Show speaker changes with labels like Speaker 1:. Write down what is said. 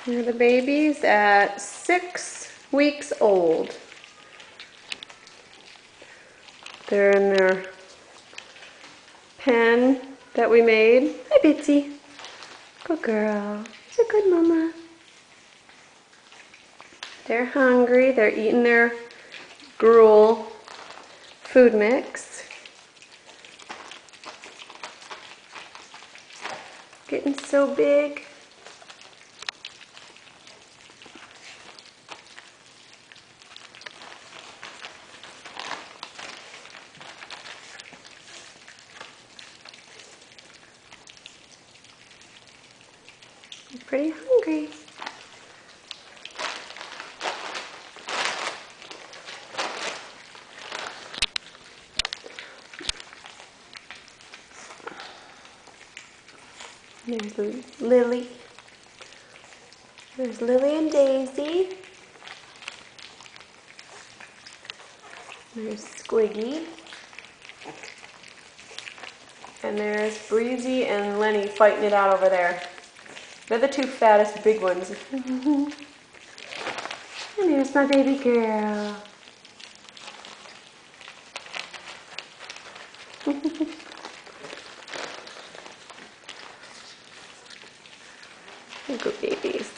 Speaker 1: Here are the babies at 6 weeks old. They're in their pen that we made. Hi, Bitsy. Good girl. She's a good mama. They're hungry. They're eating their gruel food mix. Getting so big. I'm pretty hungry. There's Lily. There's Lily and Daisy. There's Squiggy. And there's Breezy and Lenny fighting it out over there. They're the two fattest big ones. And there's my baby girl. Good babies.